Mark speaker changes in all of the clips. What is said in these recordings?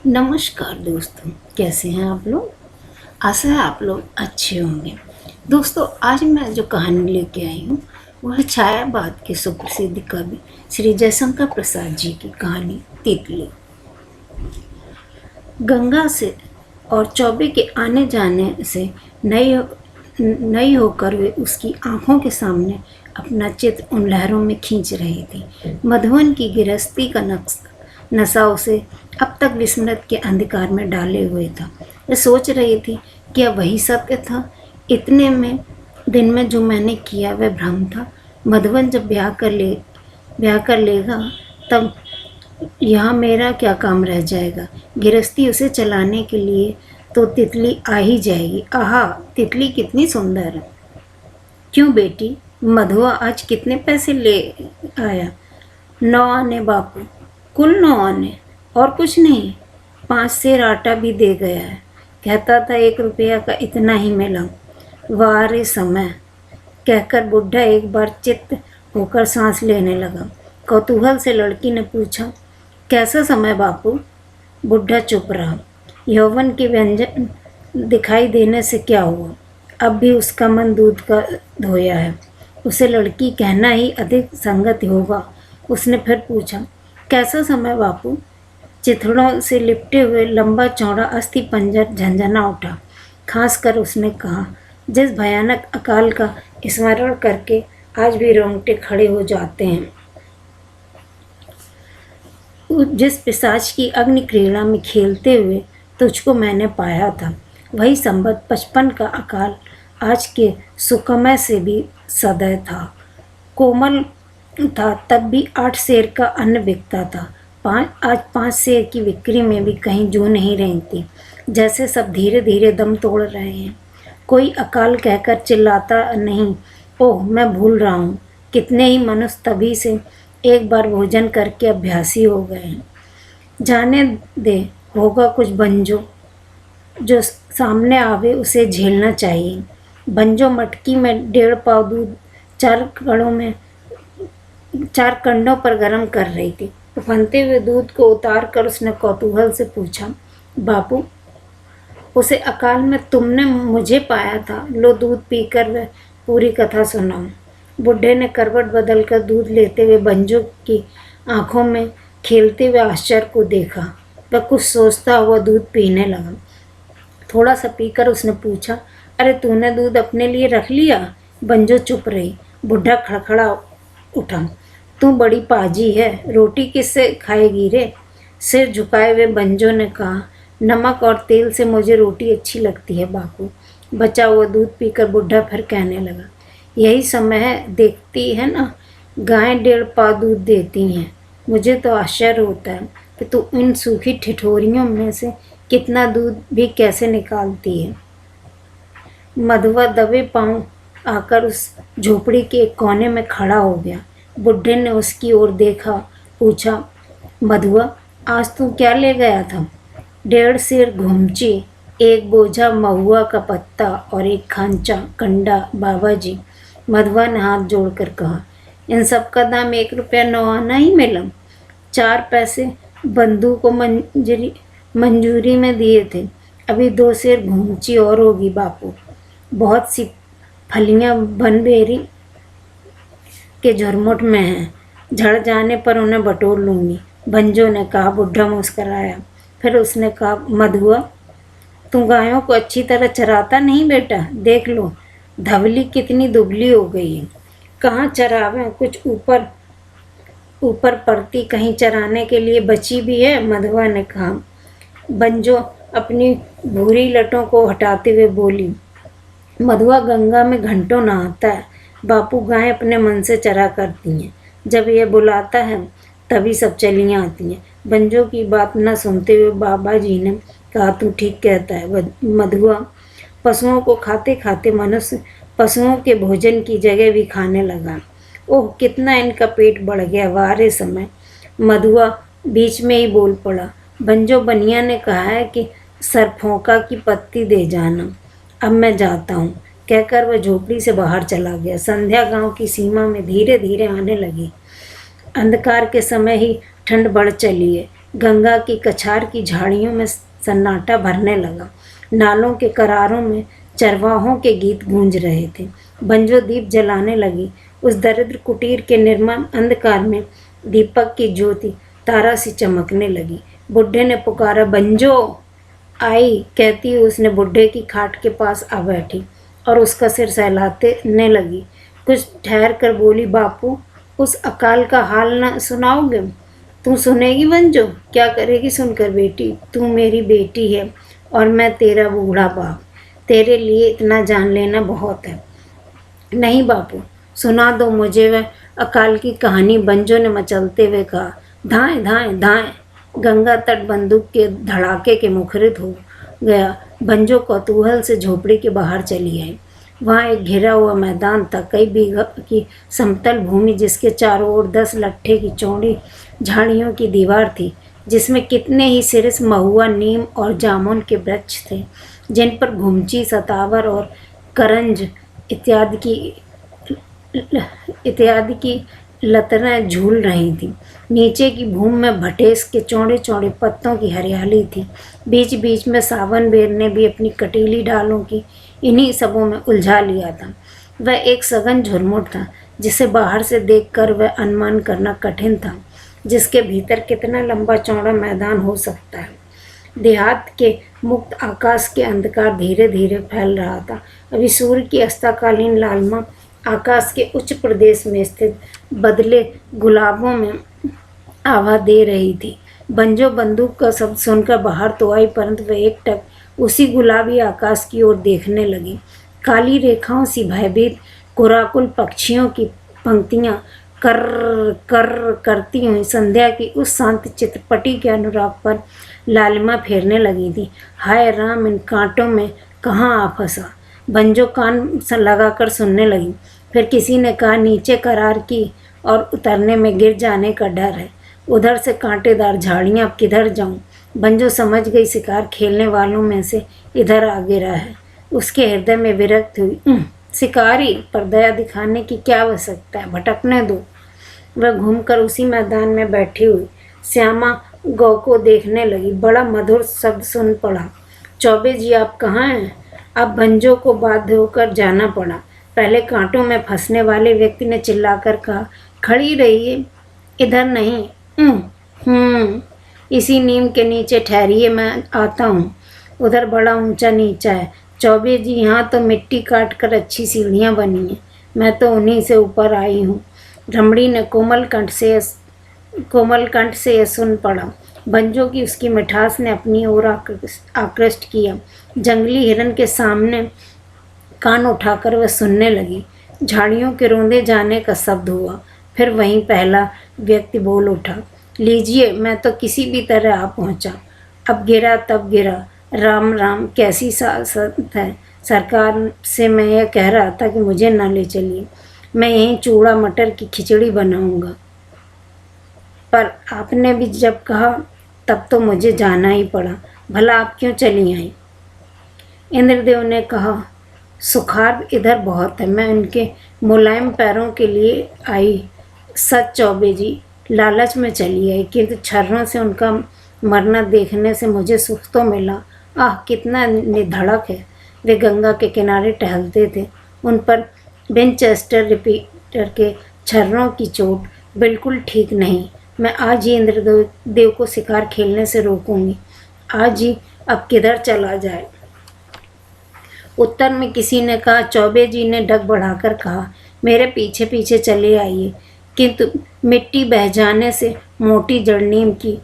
Speaker 1: नमस्कार दोस्तों, कैसे हैं आप लोग। आशा है आप लोग अच्छे होंगे। दोस्तों, आज मैं जो कहानी लेके आई हूँ वह छायावाद के सुप्रसिद्ध कवि श्री जयशंकर प्रसाद जी की कहानी तितली। गंगा से और चौबे के आने जाने से नई होकर वे उसकी आंखों के सामने अपना चित्र उन लहरों में खींच रही थी। मधुवन की गिरस्ती का नशा उसे अब तक विस्मृत के अंधकार में डाले हुए था। वह सोच रही थी क्या वही सत्य था। इतने में दिन में जो मैंने किया वह भ्रम था। मधुवन जब ब्याह कर लेगा तब यहाँ मेरा क्या काम रह जाएगा। गृहस्थी उसे चलाने के लिए तो तितली आ ही जाएगी। आहा, तितली कितनी सुंदर है। क्यों बेटी, मधुआ आज कितने पैसे ले आया। 9 आने बापू, कुल 9 आने और कुछ नहीं। 5 सेर आटा भी दे गया है। कहता था 1 रुपया का इतना ही मिला। वाह रे समय, कहकर बुढ़ा एक बार चित्त होकर सांस लेने लगा। कौतूहल से लड़की ने पूछा, कैसा समय बापू। बुढ़ा चुप रहा। यौवन के व्यंजन दिखाई देने से क्या हुआ, अब भी उसका मन दूध का धोया है। उसे लड़की कहना ही अधिक संगत होगा। उसने फिर पूछा, कैसा समय बापू। चिथड़ों से लिपटे हुए लंबा चौड़ा अस्थि पंजर झंझना उठा। खास कर उसने कहा, जिस भयानक अकाल का स्मरण करके आज भी रोंगटे खड़े हो जाते हैं। जिस पिशाच की अग्नि क्रीड़ा में खेलते हुए तुझको मैंने पाया था, वही संबत 55 का अकाल आज के सुकमय से भी सदैव था। कोमल था तब भी 8 सेर का अन्न बिकता था। आज 5 सेर की बिक्री में भी कहीं जू नहीं रहती। जैसे सब धीरे धीरे दम तोड़ रहे हैं। कोई अकाल कहकर चिल्लाता नहीं, ओह मैं भूल रहा हूँ। कितने ही मनुष्य तभी से एक बार भोजन करके अभ्यासी हो गए हैं। जाने दे, होगा कुछ बंजो। जो सामने आवे उसे झेलना चाहिए। बंजो मटकी में 1.5 पाव दूध 4 कंडों पर गर्म कर रही थी। उफनते हुए दूध को उतार कर उसने कौतूहल से पूछा, बापू, उसे अकाल में तुमने मुझे पाया था। लो दूध पीकर वह पूरी कथा सुनाओ। बुढ़े ने करवट बदलकर दूध लेते हुए बंजो की आंखों में खेलते हुए आश्चर्य को देखा। वह कुछ सोचता हुआ दूध पीने लगा। थोड़ा सा पीकर उसने पूछा, अरे तूने दूध अपने लिए रख लिया। बंजो चुप रही। बुढ़ा खड़खड़ा उठा, तू बड़ी पाजी है, रोटी किससे खाएगी रे। सिर झुकाए हुए बंजो ने कहा, नमक और तेल से मुझे रोटी अच्छी लगती है बापू। बचा हुआ दूध पीकर बुढ़ा फिर कहने लगा, यही समय है, देखती है ना, गायें 1.5 पाव दूध देती हैं। मुझे तो आश्चर्य होता है कि तू इन सूखी ठिठोरियों में से कितना दूध भी कैसे निकालती है। मधुआ दबे पांव आकर उस झोपड़ी के एक कोने में खड़ा हो गया। बुढ़े ने उसकी ओर देखा, पूछा, मधुआ, आज तू क्या ले गया था। 1.5 सेर घुमची, 1 बोझा महुआ का पत्ता और 1 खांचा कंडा बाबा जी। मधुआ ने हाथ जोड़कर कहा, इन सब का दाम 1 रुपया 9 आना ही मिला। 4 पैसे बंधु को मंजूरी में दिए थे। अभी 2 सेर घुमची और होगी बापू। बहुत सी फलियां बनबेरी के झुरमुट में हैं। झड़ जाने पर उन्हें बटोर लूँगी, बंजो ने कहा। बुढ़ा मुस्कराया। फिर उसने कहा, मधुआ, तू गायों को अच्छी तरह चराता नहीं बेटा। देख लो, धवली कितनी दुबली हो गई है। कहाँ चरावें, कुछ ऊपर पड़ती कहीं चराने के लिए बची भी है। मधुआ ने कहा। बंजो अपनी भूरी लटों को हटाते हुए बोली, मधुआ गंगा में घंटों नहाता है बापू। गायें अपने मन से चरा करती हैं। जब यह बुलाता है तभी सब चलियाँ आती हैं। बंजो की बात न सुनते हुए बाबा जी ने कहा, तू ठीक कहता है मधुआ। पशुओं को खाते खाते मनुष्य पशुओं के भोजन की जगह भी खाने लगा। ओह, कितना इनका पेट बढ़ गया। वारे समय, मधुआ बीच में ही बोल पड़ा, बंजो बनिया ने कहा है कि सरफोंका की पत्ती दे जाना। अब मैं जाता हूँ, कहकर वह झोपड़ी से बाहर चला गया। संध्या गांव की सीमा में धीरे धीरे आने लगी। अंधकार के समय ही ठंड बढ़ चली है। गंगा की कछार की झाड़ियों में सन्नाटा भरने लगा। नालों के करारों में चरवाहों के गीत गूंज रहे थे। बंजो दीप जलाने लगी। उस दरिद्र कुटीर के निर्मम अंधकार में दीपक की ज्योति तारा सी चमकने लगी। बुढ़े ने पुकारा, बंजो आई। कहती उसने बुढ़े की खाट के पास आ बैठी और उसका सिर सहलाने लगी। कुछ ठहर कर बोली, बापू, उस अकाल का हाल न सुनाओगे? तू सुनेगी बंजो? क्या करेगी सुनकर बेटी? तू मेरी बेटी है और मैं तेरा बूढ़ा बाप। तेरे लिए इतना जान लेना बहुत है। नहीं बापू, सुना दो मुझे वह अकाल की कहानी, बंजो ने मचलते हुए कहा। धाएं धाएं धाएं। गंगा तट बंदूक के धड़ाके के मुखरित हो गया। बंजो कौतूहल से झोपड़ी के बाहर चली आई। वहाँ एक घिरा हुआ मैदान था, कई बीघा की समतल भूमि जिसके चारों ओर 10 लट्ठे की चौड़ी झाड़ियों की दीवार थी, जिसमें कितने ही सिरिस, महुआ, नीम और जामुन के वृक्ष थे, जिन पर घुमची, सतावर और करंज इत्यादि की लतरें झूल रही थीं। नीचे की भूमि में भटेस के चौड़े चौड़े पत्तों की हरियाली थी। बीच बीच में सावन बेर ने भी अपनी कटीली डालों की इन्हीं सबों में उलझा लिया था। वह एक सघन झुरमुट था, जिसे बाहर से देखकर वह अनुमान करना कठिन था, जिसके भीतर कितना लंबा चौड़ा मैदान हो सकता है। देहात के मुक्त आकाश के अंधकार धीरे धीरे फैल रहा था। अभी सूर्य की अस्ताकालीन लालिमा आकाश के उच्च प्रदेश में स्थित बदले गुलाबों में आभा दे रही थी। बंजो बंदूक का शब्द सुनकर बाहर तो आई, परंतु वह एकटक उसी गुलाबी आकाश की ओर देखने लगी। काली रेखाओं सी भयभीत कोराकुल पक्षियों की पंक्तियां कर कर करती हुई संध्या की उस शांत चित्रपटी के अनुराग पर लालिमा फेरने लगी थी। हाय राम, इन कांटों में कहाँ आ फंसा। बंजो कान लगाकर सुनने लगी। फिर किसी ने कहा, नीचे करार की और उतरने में गिर जाने का डर है। उधर से कांटेदार झाड़ियाँ, अब किधर जाऊँ? बंजो समझ गई शिकार खेलने वालों में से इधर आ गिरा है। उसके हृदय में विरक्त हुई। शिकारी पर दया दिखाने की क्या आवश्यकता है, भटकने दो। वह घूमकर उसी मैदान में बैठी हुई श्यामा गौ को देखने लगी। बड़ा मधुर शब्द सुन पड़ा, चौबे जी आप कहाँ हैं? अब बंजो को बाध्य होकर जाना पड़ा। पहले कांटों में फंसने वाले व्यक्ति ने चिल्लाकर कहा, खड़ी रहिए, इधर नहीं। इसी नीम के नीचे ठहरिए, मैं आता हूँ। उधर बड़ा ऊंचा नीचा है। चौबे जी, यहाँ तो मिट्टी काट कर अच्छी सीढ़ियाँ बनी हैं, मैं तो उन्हीं से ऊपर आई हूँ। रमणी ने कोमल कंठ से यह सुन पड़ा। बंजो की उसकी मिठास ने अपनी ओर आकृष्ट किया। जंगली हिरन के सामने कान उठाकर वह सुनने लगी। झाड़ियों के रोंदे जाने का शब्द हुआ। फिर वहीं पहला व्यक्ति बोल उठा, लीजिए, मैं तो किसी भी तरह आ पहुंचा। अब गिरा तब गिरा। राम राम, कैसी सासत है। सरकार से मैं यह कह रहा था कि मुझे ना ले चलिए, मैं यहीं चूड़ा मटर की खिचड़ी बनाऊंगा, पर आपने भी जब कहा तब तो मुझे जाना ही पड़ा। भला आप क्यों चली आई? इंद्रदेव ने कहा, सुखार इधर बहुत है, मैं उनके मुलायम पैरों के लिए आई। सच चौबे जी, लालच में चली आई, किंतु छर्रों से उनका मरना देखने से मुझे सुख तो मिला। आह, कितना निधड़क है। वे गंगा के किनारे टहलते थे। उन पर विंचेस्टर रिपीटर के छर्रों की चोट बिल्कुल ठीक नहीं। मैं आज ही इंद्रदेव को शिकार खेलने से रोकूंगी। आज ही। अब किधर चला जाए? उत्तर में किसी ने कहा। चौबे जी ने डग बढ़ाकर कहा, मेरे पीछे पीछे चले आइए। किंतु मिट्टी बह जाने से मोटी जड़ नीम की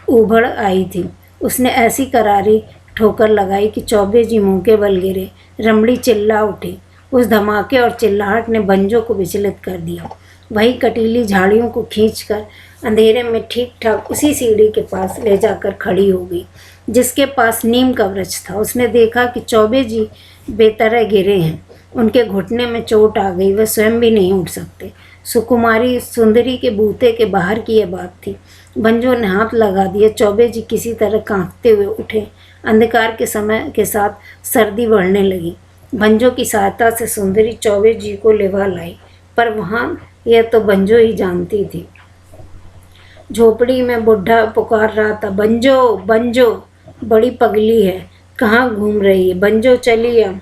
Speaker 1: उभड़ आई थी। उसने ऐसी करारी ठोकर लगाई कि चौबे जी मुंह के बल गिरे। रमणी चिल्ला उठी। उस धमाके और चिल्लाहट ने बंजो को विचलित कर दिया। वही कटीली झाड़ियों को खींचकर अंधेरे में ठीक ठाक उसी सीढ़ी के पास ले जाकर खड़ी हो गई जिसके पास नीम का वृक्ष था। उसने देखा कि चौबे जी बेतरह गिरे हैं। उनके घुटने में चोट आ गई, वह स्वयं भी नहीं उठ सकते। सुकुमारी सुंदरी के बूते के बाहर की यह बात थी। बंजो ने हाथ लगा दिया। चौबे जी किसी तरह कांपते हुए उठे। अंधकार के समय के साथ सर्दी बढ़ने लगी। बंजो की सहायता से सुंदरी चौबे जी को लेवा लाई, पर वहाँ यह तो बंजो ही जानती थी। झोपड़ी में बुढ़ा पुकार रहा था, बंजो बंजो बड़ी पगली है, कहाँ घूम रही है, बंजो चली अब।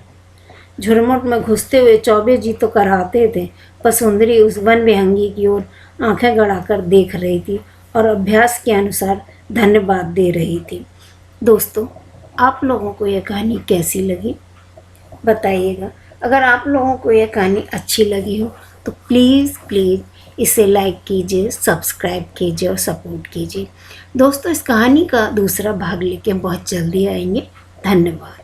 Speaker 1: झुरमुट में घुसते हुए चौबे जी तो कराते थे, पर सुंदरी उस वन विहंगी की ओर आंखें गड़ाकर देख रही थी और अभ्यास के अनुसार धन्यवाद दे रही थी। दोस्तों, आप लोगों को यह कहानी कैसी लगी बताइएगा। अगर आप लोगों को यह कहानी अच्छी लगी हो तो प्लीज़ इसे लाइक कीजिए, सब्सक्राइब कीजिए और सपोर्ट कीजिए। दोस्तों, इस कहानी का दूसरा भाग लेके हम बहुत जल्दी आएंगे। धन्यवाद।